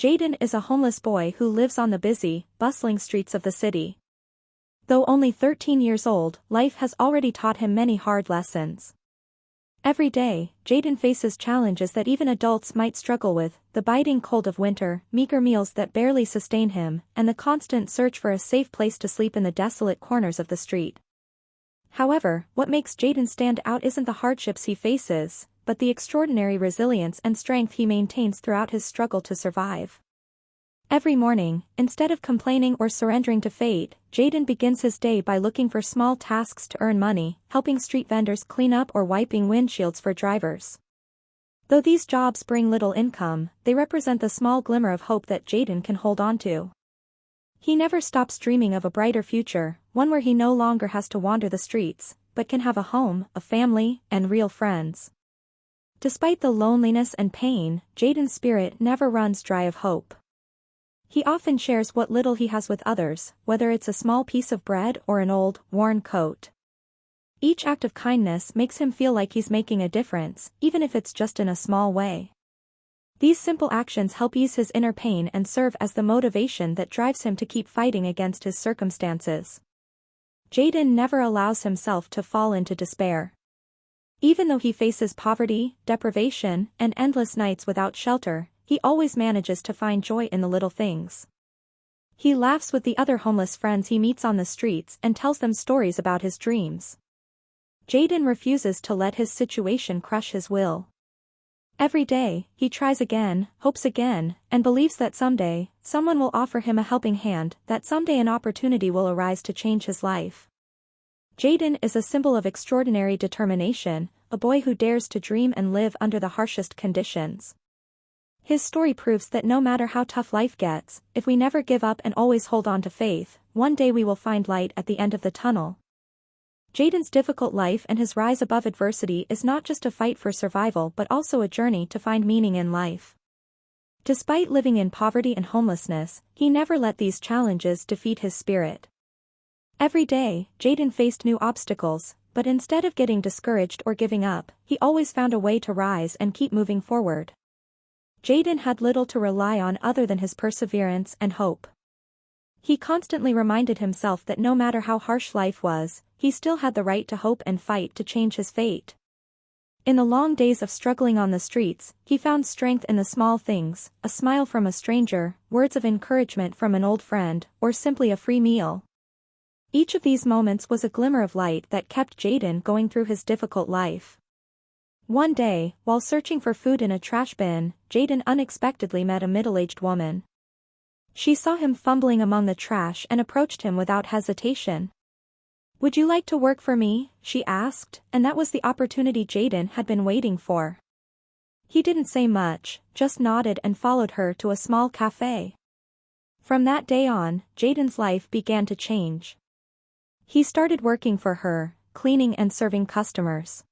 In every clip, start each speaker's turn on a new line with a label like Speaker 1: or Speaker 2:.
Speaker 1: Jaden is a homeless boy who lives on the busy, bustling streets of the city. Though only 13 years old, life has already taught him many hard lessons. Every day, Jaden faces challenges that even adults might struggle with: the biting cold of winter, meager meals that barely sustain him, and the constant search for a safe place to sleep in the desolate corners of the street. However, what makes Jaden stand out isn't the hardships he faces, but the extraordinary resilience and strength he maintains throughout his struggle to survive. Every morning, instead of complaining or surrendering to fate, Jaden begins his day by looking for small tasks to earn money, helping street vendors clean up or wiping windshields for drivers. Though these jobs bring little income, they represent the small glimmer of hope that Jaden can hold on to. He never stops dreaming of a brighter future, one where he no longer has to wander the streets, but can have a home, a family, and real friends. Despite the loneliness and pain, Jaden's spirit never runs dry of hope. He often shares what little he has with others, whether it's a small piece of bread or an old, worn coat. Each act of kindness makes him feel like he's making a difference, even if it's just in a small way. These simple actions help ease his inner pain and serve as the motivation that drives him to keep fighting against his circumstances. Jaden never allows himself to fall into despair. Even though he faces poverty, deprivation, and endless nights without shelter, he always manages to find joy in the little things. He laughs with the other homeless friends he meets on the streets and tells them stories about his dreams. Jaden refuses to let his situation crush his will. Every day, he tries again, hopes again, and believes that someday, someone will offer him a helping hand, that someday an opportunity will arise to change his life. Jaden is a symbol of extraordinary determination, a boy who dares to dream and live under the harshest conditions. His story proves that no matter how tough life gets, if we never give up and always hold on to faith, one day we will find light at the end of the tunnel. Jaden's difficult life and his rise above adversity is not just a fight for survival but also a journey to find meaning in life. Despite living in poverty and homelessness, he never let these challenges defeat his spirit. Every day, Jaden faced new obstacles, but instead of getting discouraged or giving up, he always found a way to rise and keep moving forward. Jaden had little to rely on other than his perseverance and hope. He constantly reminded himself that no matter how harsh life was, he still had the right to hope and fight to change his fate. In the long days of struggling on the streets, he found strength in the small things: a smile from a stranger, words of encouragement from an old friend, or simply a free meal. Each of these moments was a glimmer of light that kept Jaden going through his difficult life. One day, while searching for food in a trash bin, Jaden unexpectedly met a middle-aged woman. She saw him fumbling among the trash and approached him without hesitation. "Would you like to work for me?" she asked, and that was the opportunity Jaden had been waiting for. He didn't say much, just nodded and followed her to a small cafe. From that day on, Jaden's life began to change. He started working for her, cleaning and serving customers.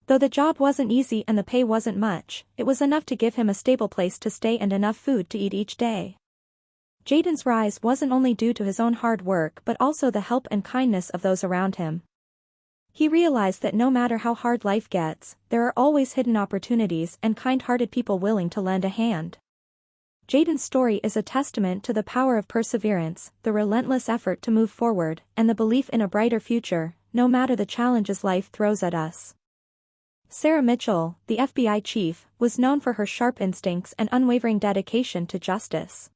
Speaker 1: Though the job wasn't easy and the pay wasn't much, it was enough to give him a stable place to stay and enough food to eat each day. Jaden's rise wasn't only due to his own hard work but also the help and kindness of those around him. He realized that no matter how hard life gets, there are always hidden opportunities and kind-hearted people willing to lend a hand. Jaden's story is a testament to the power of perseverance, the relentless effort to move forward, and the belief in a brighter future, no matter the challenges life throws at us. Sarah Mitchell, the FBI chief, was known for her sharp instincts and unwavering dedication to justice.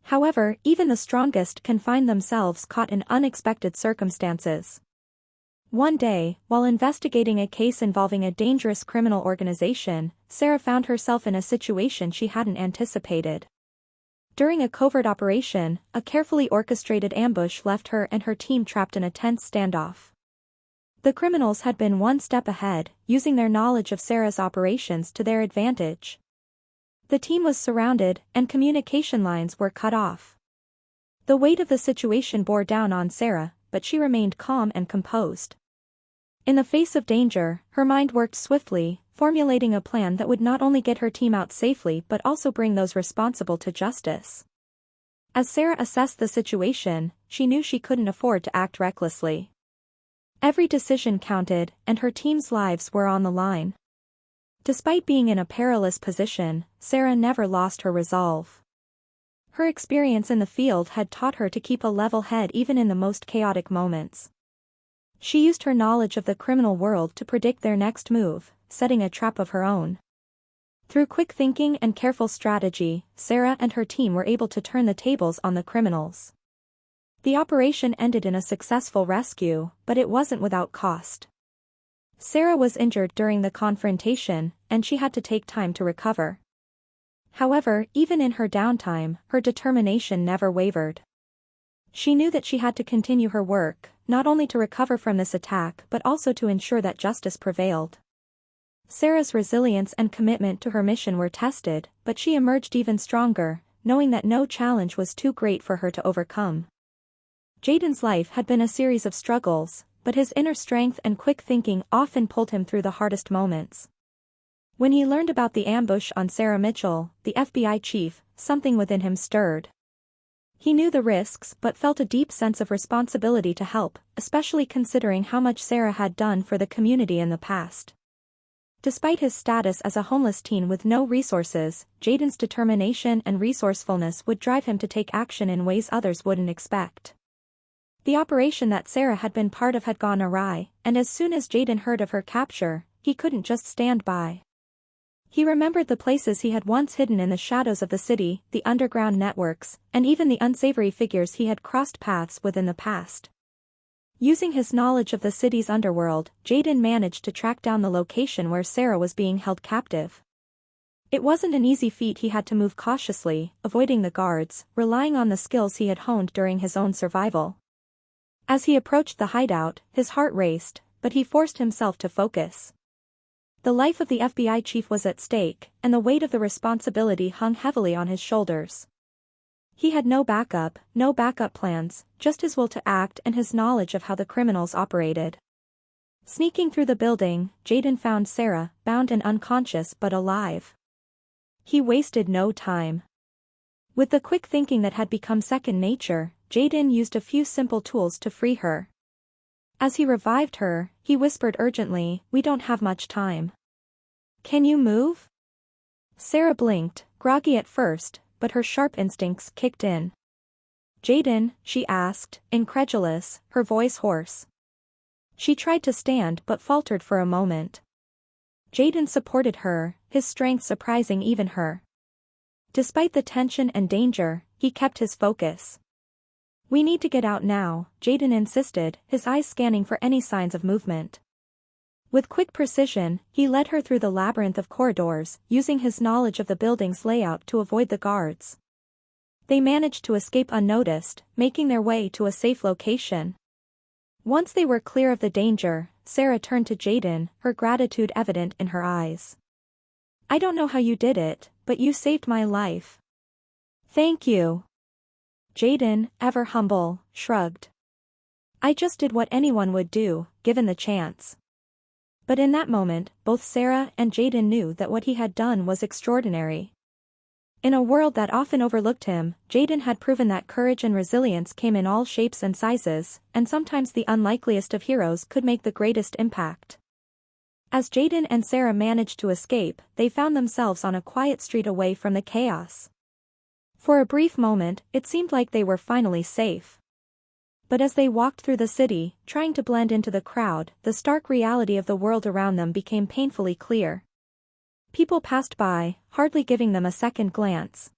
Speaker 1: However, even the strongest can find themselves caught in unexpected circumstances. One day, while investigating a case involving a dangerous criminal organization, Sarah found herself in a situation she hadn't anticipated. During a covert operation, a carefully orchestrated ambush left her and her team trapped in a tense standoff. The criminals had been one step ahead, using their knowledge of Sarah's operations to their advantage. The team was surrounded, and communication lines were cut off. The weight of the situation bore down on Sarah, but she remained calm and composed. In the face of danger, her mind worked swiftly, formulating a plan that would not only get her team out safely but also bring those responsible to justice. As Sarah assessed the situation, she knew she couldn't afford to act recklessly. Every decision counted, and her team's lives were on the line. Despite being in a perilous position, Sarah never lost her resolve. Her experience in the field had taught her to keep a level head even in the most chaotic moments. She used her knowledge of the criminal world to predict their next move, setting a trap of her own. Through quick thinking and careful strategy, Sarah and her team were able to turn the tables on the criminals. The operation ended in a successful rescue, but it wasn't without cost. Sarah was injured during the confrontation, and she had to take time to recover. However, even in her downtime, her determination never wavered. She knew that she had to continue her work, not only to recover from this attack but also to ensure that justice prevailed. Sarah's resilience and commitment to her mission were tested, but she emerged even stronger, knowing that no challenge was too great for her to overcome. Jaden's life had been a series of struggles, but his inner strength and quick thinking often pulled him through the hardest moments. When he learned about the ambush on Sarah Mitchell, the FBI chief, something within him stirred. He knew the risks but felt a deep sense of responsibility to help, especially considering how much Sarah had done for the community in the past. Despite his status as a homeless teen with no resources, Jaden's determination and resourcefulness would drive him to take action in ways others wouldn't expect. The operation that Sarah had been part of had gone awry, and as soon as Jaden heard of her capture, he couldn't just stand by. He remembered the places he had once hidden in the shadows of the city, the underground networks, and even the unsavory figures he had crossed paths with in the past. Using his knowledge of the city's underworld, Jaden managed to track down the location where Sarah was being held captive. It wasn't an easy feat. He had to move cautiously, avoiding the guards, relying on the skills he had honed during his own survival. As he approached the hideout, his heart raced, but he forced himself to focus. The life of the FBI chief was at stake, and the weight of the responsibility hung heavily on his shoulders. He had no backup plans, just his will to act and his knowledge of how the criminals operated. Sneaking through the building, Jaden found Sarah, bound and unconscious but alive. He wasted no time. With the quick thinking that had become second nature, Jaden used a few simple tools to free her. As he revived her, he whispered urgently, "We don't have much time. Can you move?" Sarah blinked, groggy at first, but her sharp instincts kicked in. "Jaden," she asked, incredulous, her voice hoarse. She tried to stand but faltered for a moment. Jaden supported her, his strength surprising even her. Despite the tension and danger, he kept his focus. "We need to get out now," Jaden insisted, his eyes scanning for any signs of movement. With quick precision, he led her through the labyrinth of corridors, using his knowledge of the building's layout to avoid the guards. They managed to escape unnoticed, making their way to a safe location. Once they were clear of the danger, Sarah turned to Jaden, her gratitude evident in her eyes. "I don't know how you did it, but you saved my life." "Thank you." Jaden, ever humble, shrugged. "I just did what anyone would do, given the chance." But in that moment, both Sarah and Jaden knew that what he had done was extraordinary. In a world that often overlooked him, Jaden had proven that courage and resilience came in all shapes and sizes, and sometimes the unlikeliest of heroes could make the greatest impact. As Jaden and Sarah managed to escape, they found themselves on a quiet street away from the chaos. For a brief moment, it seemed like they were finally safe. But as they walked through the city, trying to blend into the crowd, the stark reality of the world around them became painfully clear. People passed by, hardly giving them a second glance.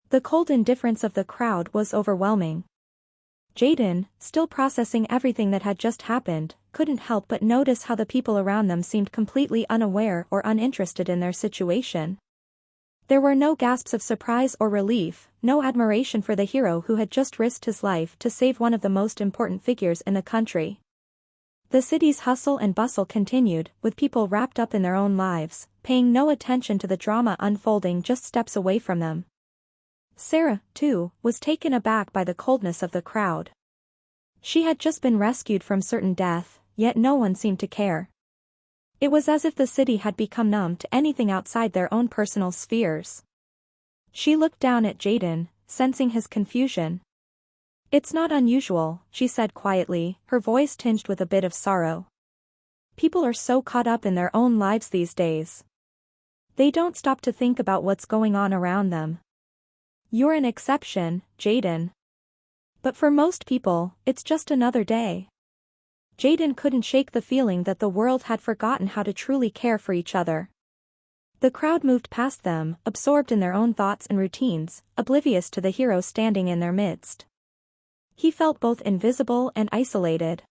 Speaker 1: The cold indifference of the crowd was overwhelming. Jaden, still processing everything that had just happened, couldn't help but notice how the people around them seemed completely unaware or uninterested in their situation. There were no gasps of surprise or relief, no admiration for the hero who had just risked his life to save one of the most important figures in the country. The city's hustle and bustle continued, with people wrapped up in their own lives, paying no attention to the drama unfolding just steps away from them. Sarah, too, was taken aback by the coldness of the crowd. She had just been rescued from certain death, yet no one seemed to care. It was as if the city had become numb to anything outside their own personal spheres. She looked down at Jaden, sensing his confusion. "It's not unusual," she said quietly, her voice tinged with a bit of sorrow. "People are so caught up in their own lives these days. They don't stop to think about what's going on around them. You're an exception, Jaden. But for most people, it's just another day. Jaden couldn't shake the feeling that the world had forgotten how to truly care for each other. The crowd moved past them, absorbed in their own thoughts and routines, oblivious to the hero standing in their midst. He felt both invisible and isolated.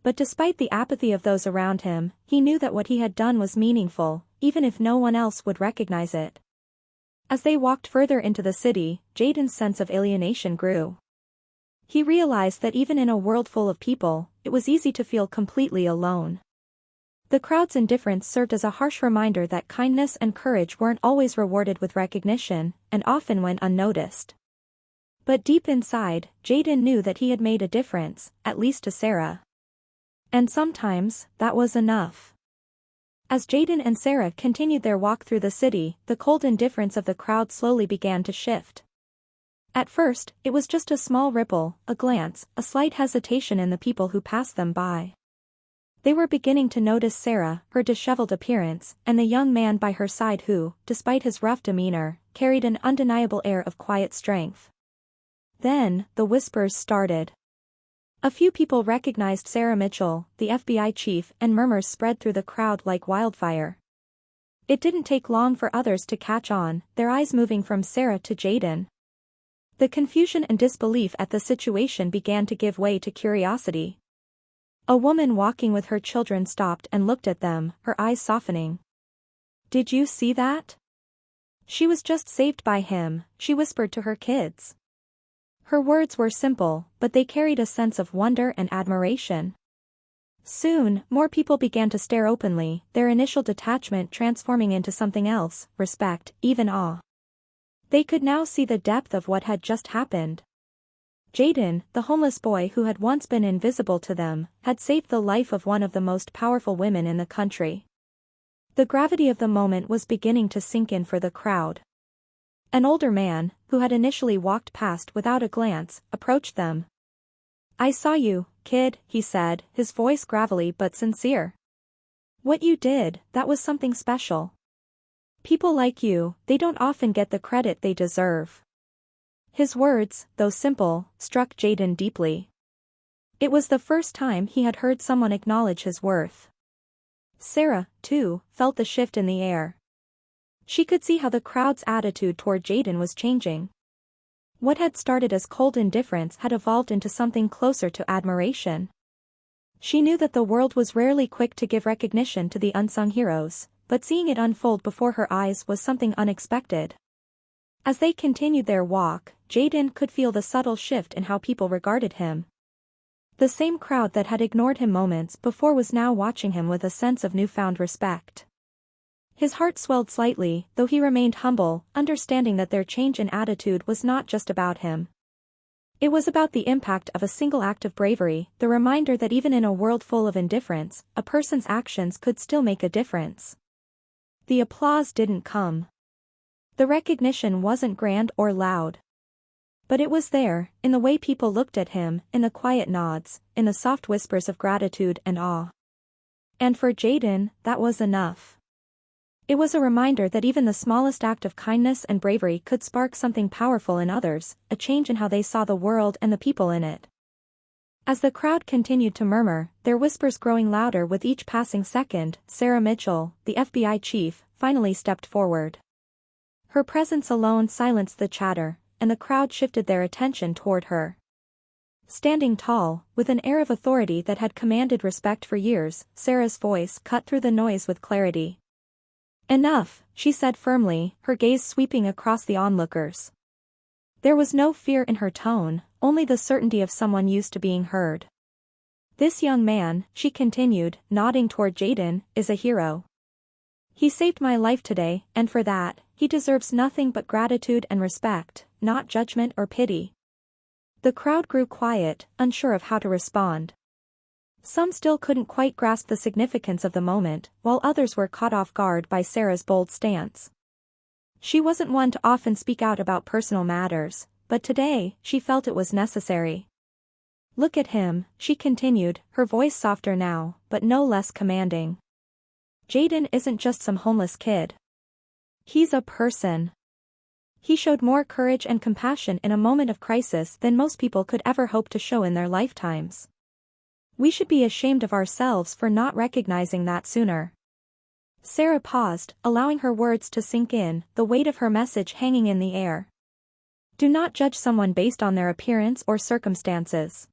Speaker 1: But despite the apathy of those around him, he knew that what he had done was meaningful, even if no one else would recognize it. As they walked further into the city, Jaden's sense of alienation grew. He realized that even in a world full of people, it was easy to feel completely alone. The crowd's indifference served as a harsh reminder that kindness and courage weren't always rewarded with recognition, and often went unnoticed. But deep inside, Jaden knew that he had made a difference, at least to Sarah. And sometimes, that was enough. As Jaden and Sarah continued their walk through the city, the cold indifference of the crowd slowly began to shift. At first, it was just a small ripple, a glance, a slight hesitation in the people who passed them by. They were beginning to notice Sarah, her disheveled appearance, and the young man by her side who, despite his rough demeanor, carried an undeniable air of quiet strength. Then, the whispers started. A few people recognized Sarah Mitchell, the FBI chief, and murmurs spread through the crowd like wildfire. It didn't take long for others to catch on, their eyes moving from Sarah to Jaden. The confusion and disbelief at the situation began to give way to curiosity. A woman walking with her children stopped and looked at them, her eyes softening. "Did you see that? She was just saved by him," she whispered to her kids. Her words were simple, but they carried a sense of wonder and admiration. Soon, more people began to stare openly, their initial detachment transforming into something else, respect, even awe. They could now see the depth of what had just happened. Jaden, the homeless boy who had once been invisible to them, had saved the life of one of the most powerful women in the country. The gravity of the moment was beginning to sink in for the crowd. An older man, who had initially walked past without a glance, approached them. "I saw you, kid," he said, his voice gravelly but sincere. "What you did, that was something special. People like you, they don't often get the credit they deserve." His words, though simple, struck Jaden deeply. It was the first time he had heard someone acknowledge his worth. Sarah, too, felt the shift in the air. She could see how the crowd's attitude toward Jaden was changing. What had started as cold indifference had evolved into something closer to admiration. She knew that the world was rarely quick to give recognition to the unsung heroes, but seeing it unfold before her eyes was something unexpected. As they continued their walk, Jaden could feel the subtle shift in how people regarded him. The same crowd that had ignored him moments before was now watching him with a sense of newfound respect. His heart swelled slightly, though he remained humble, understanding that their change in attitude was not just about him. It was about the impact of a single act of bravery, the reminder that even in a world full of indifference, a person's actions could still make a difference. The applause didn't come. The recognition wasn't grand or loud. But it was there, in the way people looked at him, in the quiet nods, in the soft whispers of gratitude and awe. And for Jaden, that was enough. It was a reminder that even the smallest act of kindness and bravery could spark something powerful in others, a change in how they saw the world and the people in it. As the crowd continued to murmur, their whispers growing louder with each passing second, Sarah Mitchell, the FBI chief, finally stepped forward. Her presence alone silenced the chatter, and the crowd shifted their attention toward her. Standing tall, with an air of authority that had commanded respect for years, Sarah's voice cut through the noise with clarity. "Enough," she said firmly, her gaze sweeping across the onlookers. There was no fear in her tone, only the certainty of someone used to being heard. "This young man," she continued, nodding toward Jaden, "is a hero. He saved my life today, and for that, he deserves nothing but gratitude and respect, not judgment or pity." The crowd grew quiet, unsure of how to respond. Some still couldn't quite grasp the significance of the moment, while others were caught off guard by Sarah's bold stance. She wasn't one to often speak out about personal matters, but today, she felt it was necessary. "Look at him," she continued, her voice softer now, but no less commanding. "Jaden isn't just some homeless kid. He's a person. He showed more courage and compassion in a moment of crisis than most people could ever hope to show in their lifetimes. We should be ashamed of ourselves for not recognizing that sooner. Sarah paused, allowing her words to sink in, the weight of her message hanging in the air. Do not judge someone based on their appearance or circumstances.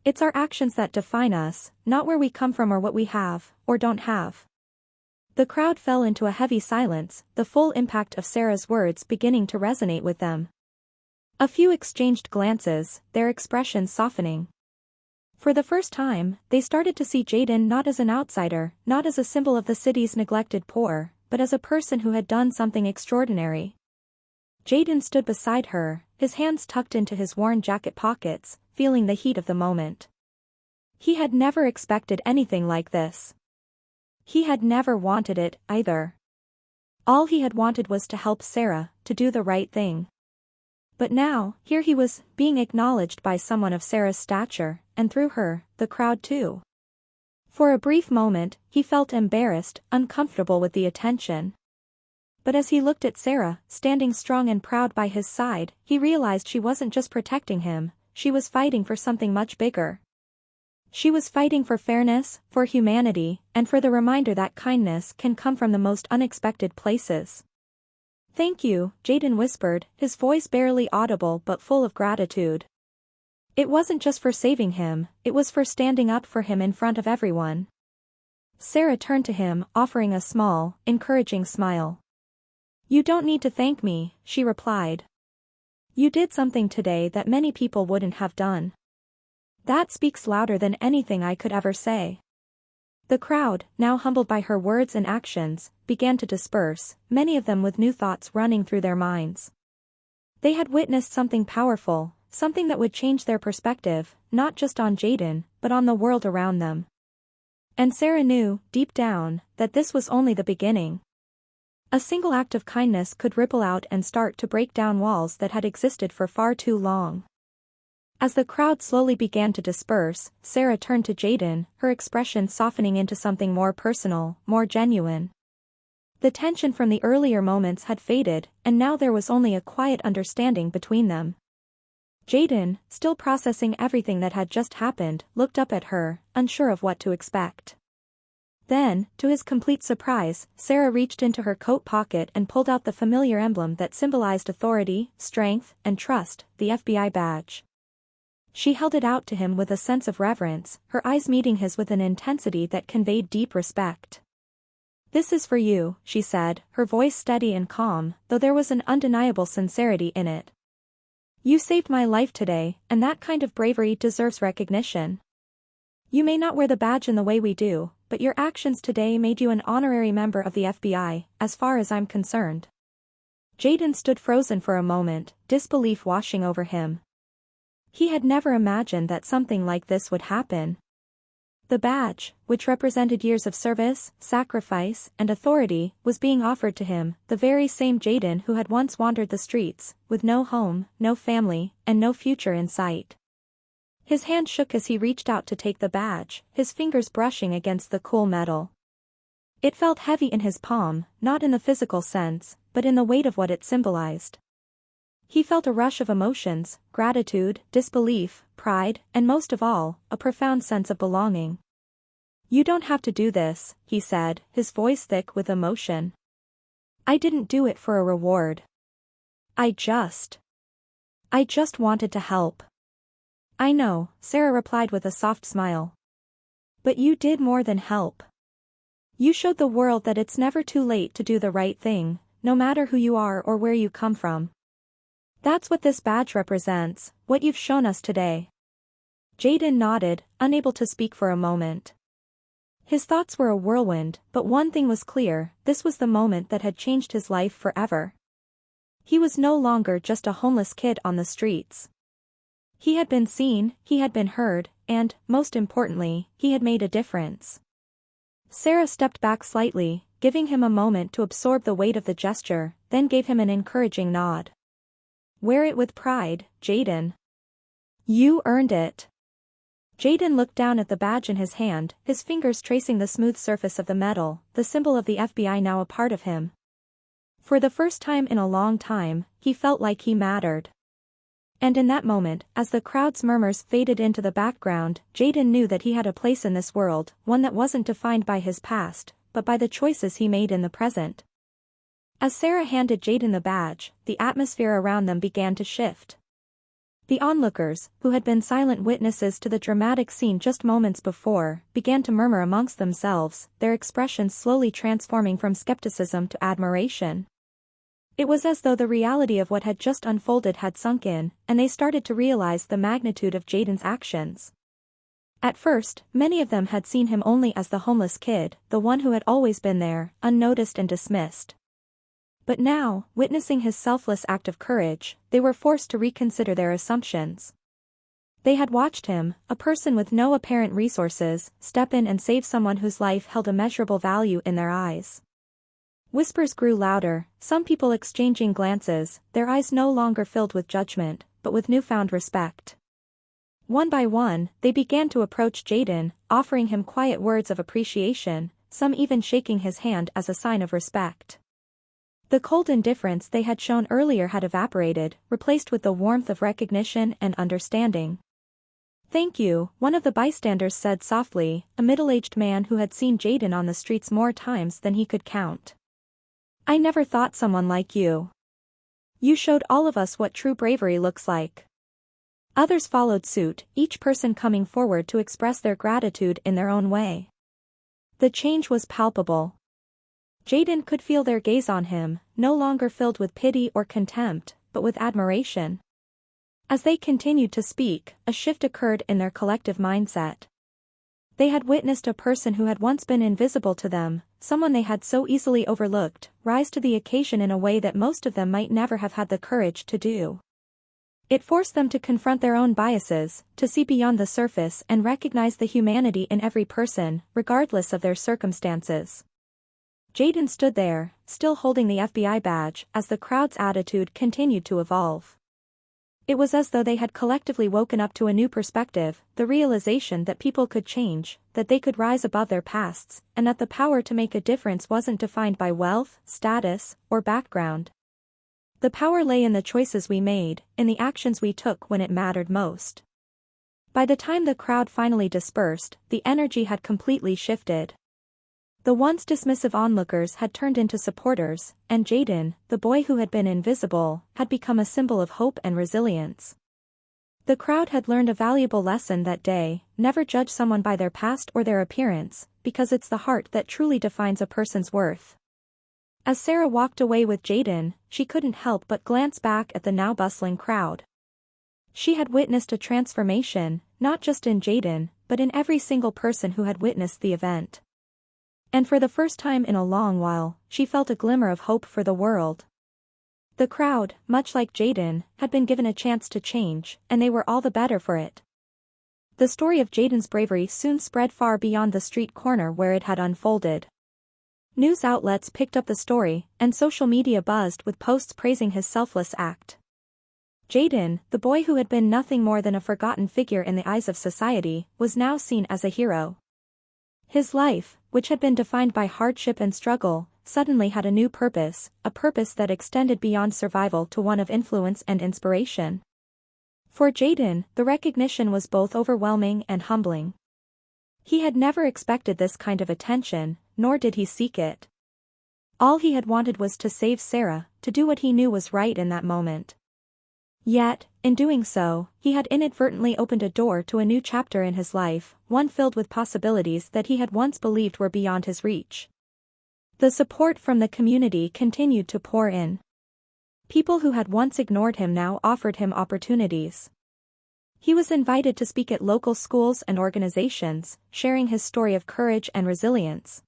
Speaker 1: It's our actions that define us, not where we come from or what we have, or don't have. The crowd fell into a heavy silence, the full impact of Sarah's words beginning to resonate with them. A few exchanged glances, their expressions softening. For the first time, they started to see Jaden not as an outsider, not as a symbol of the city's neglected poor, but as a person who had done something extraordinary. Jaden stood beside her, his hands tucked into his worn jacket pockets, feeling the heat of the moment. He had never expected anything like this. He had never wanted it, either. All he had wanted was to help Sarah, to do the right thing. But now, here he was, being acknowledged by someone of Sarah's stature, and through her, the crowd too. For a brief moment, he felt embarrassed, uncomfortable with the attention. But as he looked at Sarah, standing strong and proud by his side, he realized she wasn't just protecting him, she was fighting for something much bigger. She was fighting for fairness, for humanity, and for the reminder that kindness can come from the most unexpected places. Thank you, Jaden whispered, his voice barely audible but full of gratitude. It wasn't just for saving him, it was for standing up for him in front of everyone. Sarah turned to him, offering a small, encouraging smile. You don't need to thank me, she replied. You did something today that many people wouldn't have done. That speaks louder than anything I could ever say. The crowd, now humbled by her words and actions, began to disperse, many of them with new thoughts running through their minds. They had witnessed something powerful, something that would change their perspective, not just on Jaden, but on the world around them. And Sarah knew, deep down, that this was only the beginning. A single act of kindness could ripple out and start to break down walls that had existed for far too long. As the crowd slowly began to disperse, Sarah turned to Jaden, her expression softening into something more personal, more genuine. The tension from the earlier moments had faded, and now there was only a quiet understanding between them. Jaden, still processing everything that had just happened, looked up at her, unsure of what to expect. Then, to his complete surprise, Sarah reached into her coat pocket and pulled out the familiar emblem that symbolized authority, strength, and trust, the FBI badge. She held it out to him with a sense of reverence, her eyes meeting his with an intensity that conveyed deep respect. This is for you, she said, her voice steady and calm, though there was an undeniable sincerity in it. You saved my life today, and that kind of bravery deserves recognition. You may not wear the badge in the way we do, but your actions today made you an honorary member of the FBI, as far as I'm concerned. Jaden stood frozen for a moment, disbelief washing over him. He had never imagined that something like this would happen. The badge, which represented years of service, sacrifice, and authority, was being offered to him, the very same Jaden who had once wandered the streets, with no home, no family, and no future in sight. His hand shook as he reached out to take the badge, his fingers brushing against the cool metal. It felt heavy in his palm, not in the physical sense, but in the weight of what it symbolized. He felt a rush of emotions, gratitude, disbelief, pride, and most of all, a profound sense of belonging. You don't have to do this, he said, his voice thick with emotion. I didn't do it for a reward. I just wanted to help. I know, Sarah replied with a soft smile. But you did more than help. You showed the world that it's never too late to do the right thing, no matter who you are or where you come from. That's what this badge represents, what you've shown us today. Jaden nodded, unable to speak for a moment. His thoughts were a whirlwind, but one thing was clear, this was the moment that had changed his life forever. He was no longer just a homeless kid on the streets. He had been seen, he had been heard, and, most importantly, he had made a difference. Sarah stepped back slightly, giving him a moment to absorb the weight of the gesture, then gave him an encouraging nod. Wear it with pride, Jaden. You earned it. Jaden looked down at the badge in his hand, his fingers tracing the smooth surface of the metal, the symbol of the FBI now a part of him. For the first time in a long time, he felt like he mattered. And in that moment, as the crowd's murmurs faded into the background, Jaden knew that he had a place in this world, one that wasn't defined by his past, but by the choices he made in the present. As Sarah handed Jaden the badge, the atmosphere around them began to shift. The onlookers, who had been silent witnesses to the dramatic scene just moments before, began to murmur amongst themselves, their expressions slowly transforming from skepticism to admiration. It was as though the reality of what had just unfolded had sunk in, and they started to realize the magnitude of Jaden's actions. At first, many of them had seen him only as the homeless kid, the one who had always been there, unnoticed and dismissed. But now, witnessing his selfless act of courage, they were forced to reconsider their assumptions. They had watched him, a person with no apparent resources, step in and save someone whose life held immeasurable value in their eyes. Whispers grew louder, some people exchanging glances, their eyes no longer filled with judgment, but with newfound respect. One by one, they began to approach Jaden, offering him quiet words of appreciation, some even shaking his hand as a sign of respect. The cold indifference they had shown earlier had evaporated, replaced with the warmth of recognition and understanding. "Thank you," one of the bystanders said softly, a middle-aged man who had seen Jaden on the streets more times than he could count. "I never thought someone like you. You showed all of us what true bravery looks like." Others followed suit, each person coming forward to express their gratitude in their own way. The change was palpable. Jaden could feel their gaze on him, no longer filled with pity or contempt, but with admiration. As they continued to speak, a shift occurred in their collective mindset. They had witnessed a person who had once been invisible to them, someone they had so easily overlooked, rise to the occasion in a way that most of them might never have had the courage to do. It forced them to confront their own biases, to see beyond the surface and recognize the humanity in every person, regardless of their circumstances. Jaden stood there, still holding the FBI badge, as the crowd's attitude continued to evolve. It was as though they had collectively woken up to a new perspective, the realization that people could change, that they could rise above their pasts, and that the power to make a difference wasn't defined by wealth, status, or background. The power lay in the choices we made, in the actions we took when it mattered most. By the time the crowd finally dispersed, the energy had completely shifted. The once dismissive onlookers had turned into supporters, and Jaden, the boy who had been invisible, had become a symbol of hope and resilience. The crowd had learned a valuable lesson that day: never judge someone by their past or their appearance, because it's the heart that truly defines a person's worth. As Sarah walked away with Jaden, she couldn't help but glance back at the now bustling crowd. She had witnessed a transformation, not just in Jaden, but in every single person who had witnessed the event. And for the first time in a long while, she felt a glimmer of hope for the world. The crowd, much like Jaden, had been given a chance to change, and they were all the better for it. The story of Jaden's bravery soon spread far beyond the street corner where it had unfolded. News outlets picked up the story, and social media buzzed with posts praising his selfless act. Jaden, the boy who had been nothing more than a forgotten figure in the eyes of society, was now seen as a hero. His life, which had been defined by hardship and struggle, suddenly had a new purpose, a purpose that extended beyond survival to one of influence and inspiration. For Jaden, the recognition was both overwhelming and humbling. He had never expected this kind of attention, nor did he seek it. All he had wanted was to save Sarah, to do what he knew was right in that moment. Yet, in doing so, he had inadvertently opened a door to a new chapter in his life, one filled with possibilities that he had once believed were beyond his reach. The support from the community continued to pour in. People who had once ignored him now offered him opportunities. He was invited to speak at local schools and organizations, sharing his story of courage and resilience.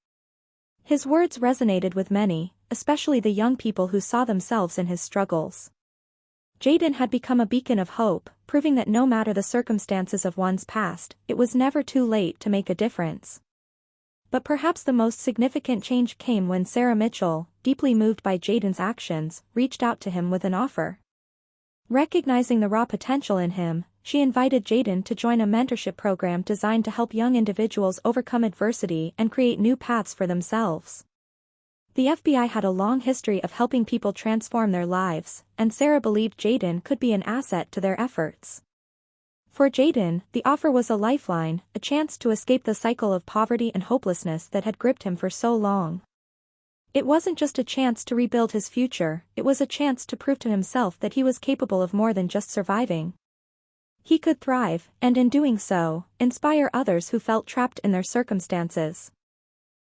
Speaker 1: His words resonated with many, especially the young people who saw themselves in his struggles. Jaden had become a beacon of hope, proving that no matter the circumstances of one's past, it was never too late to make a difference. But perhaps the most significant change came when Sarah Mitchell, deeply moved by Jaden's actions, reached out to him with an offer. Recognizing the raw potential in him, she invited Jaden to join a mentorship program designed to help young individuals overcome adversity and create new paths for themselves. The FBI had a long history of helping people transform their lives, and Sarah believed Jaden could be an asset to their efforts. For Jaden, the offer was a lifeline, a chance to escape the cycle of poverty and hopelessness that had gripped him for so long. It wasn't just a chance to rebuild his future, it was a chance to prove to himself that he was capable of more than just surviving. He could thrive, and in doing so, inspire others who felt trapped in their circumstances.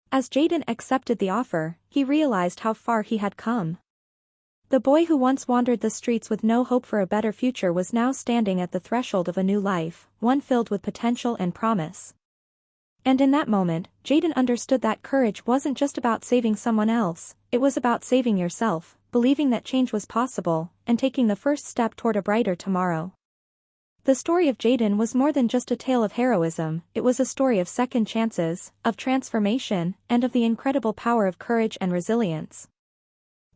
Speaker 1: As Jaden accepted the offer, he realized how far he had come. The boy who once wandered the streets with no hope for a better future was now standing at the threshold of a new life, one filled with potential and promise. And in that moment, Jaden understood that courage wasn't just about saving someone else, it was about saving yourself, believing that change was possible, and taking the first step toward a brighter tomorrow. The story of Jaden was more than just a tale of heroism, it was a story of second chances, of transformation, and of the incredible power of courage and resilience.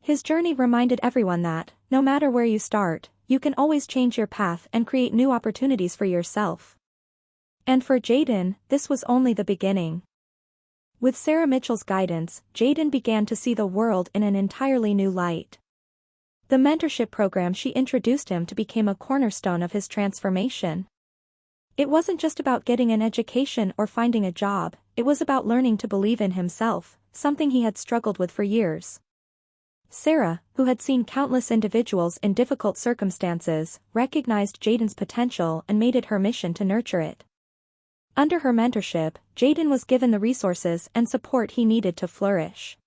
Speaker 1: His journey reminded everyone that, no matter where you start, you can always change your path and create new opportunities for yourself. And for Jaden, this was only the beginning. With Sarah Mitchell's guidance, Jaden began to see the world in an entirely new light. The mentorship program she introduced him to became a cornerstone of his transformation. It wasn't just about getting an education or finding a job, it was about learning to believe in himself, something he had struggled with for years. Sarah, who had seen countless individuals in difficult circumstances, recognized Jaden's potential and made it her mission to nurture it. Under her mentorship, Jaden was given the resources and support he needed to flourish.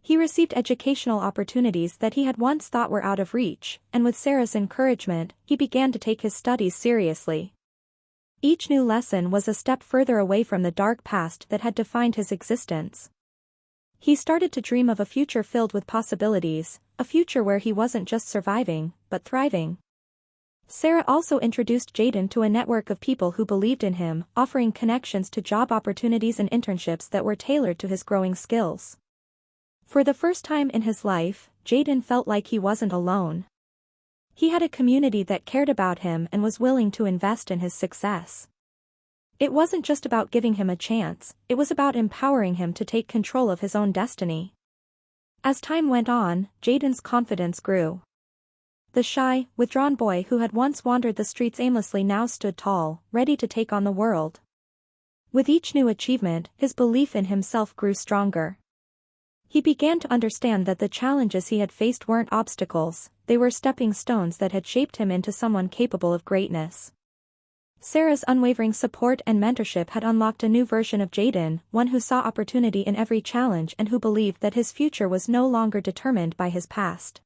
Speaker 1: He received educational opportunities that he had once thought were out of reach, and with Sarah's encouragement, he began to take his studies seriously. Each new lesson was a step further away from the dark past that had defined his existence. He started to dream of a future filled with possibilities, a future where he wasn't just surviving, but thriving. Sarah also introduced Jaden to a network of people who believed in him, offering connections to job opportunities and internships that were tailored to his growing skills. For the first time in his life, Jaden felt like he wasn't alone. He had a community that cared about him and was willing to invest in his success. It wasn't just about giving him a chance, it was about empowering him to take control of his own destiny. As time went on, Jaden's confidence grew. The shy, withdrawn boy who had once wandered the streets aimlessly now stood tall, ready to take on the world. With each new achievement, his belief in himself grew stronger. He began to understand that the challenges he had faced weren't obstacles, they were stepping stones that had shaped him into someone capable of greatness. Sarah's unwavering support and mentorship had unlocked a new version of Jaden, one who saw opportunity in every challenge and who believed that his future was no longer determined by his past.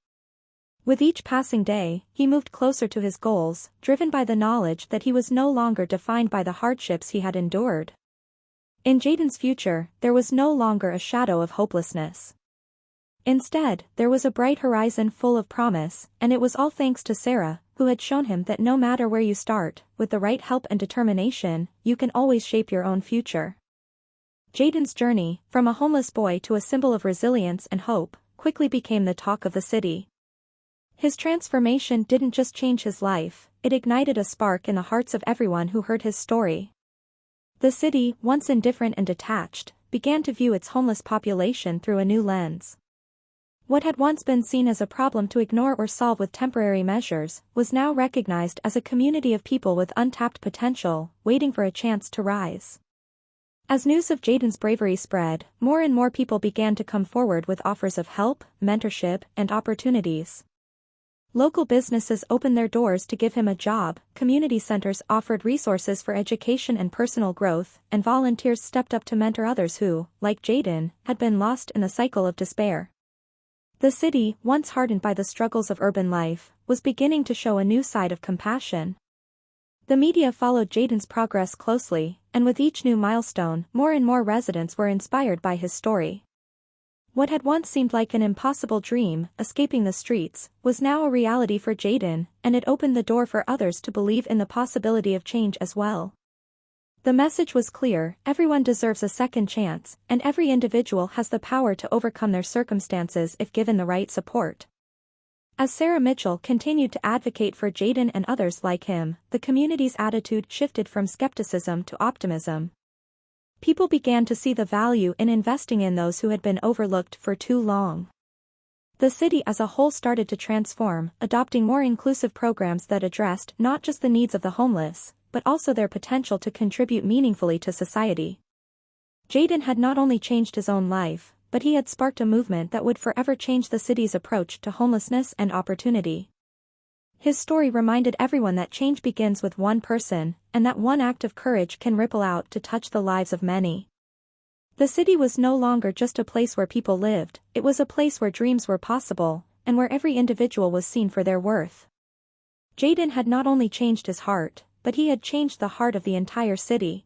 Speaker 1: With each passing day, he moved closer to his goals, driven by the knowledge that he was no longer defined by the hardships he had endured. In Jaden's future, there was no longer a shadow of hopelessness. Instead, there was a bright horizon full of promise, and it was all thanks to Sarah, who had shown him that no matter where you start, with the right help and determination, you can always shape your own future. Jaden's journey, from a homeless boy to a symbol of resilience and hope, quickly became the talk of the city. His transformation didn't just change his life, it ignited a spark in the hearts of everyone who heard his story. The city, once indifferent and detached, began to view its homeless population through a new lens. What had once been seen as a problem to ignore or solve with temporary measures, was now recognized as a community of people with untapped potential, waiting for a chance to rise. As news of Jaden's bravery spread, more and more people began to come forward with offers of help, mentorship, and opportunities. Local businesses opened their doors to give him a job, community centers offered resources for education and personal growth, and volunteers stepped up to mentor others who, like Jaden, had been lost in the cycle of despair. The city, once hardened by the struggles of urban life, was beginning to show a new side of compassion. The media followed Jaden's progress closely, and with each new milestone, more and more residents were inspired by his story. What had once seemed like an impossible dream, escaping the streets, was now a reality for Jaden, and it opened the door for others to believe in the possibility of change as well. The message was clear: everyone deserves a second chance, and every individual has the power to overcome their circumstances if given the right support. As Sarah Mitchell continued to advocate for Jaden and others like him, the community's attitude shifted from skepticism to optimism. People began to see the value in investing in those who had been overlooked for too long. The city as a whole started to transform, adopting more inclusive programs that addressed not just the needs of the homeless, but also their potential to contribute meaningfully to society. Jaden had not only changed his own life, but he had sparked a movement that would forever change the city's approach to homelessness and opportunity. His story reminded everyone that change begins with one person, and that one act of courage can ripple out to touch the lives of many. The city was no longer just a place where people lived, it was a place where dreams were possible, and where every individual was seen for their worth. Jaden had not only changed his heart, but he had changed the heart of the entire city.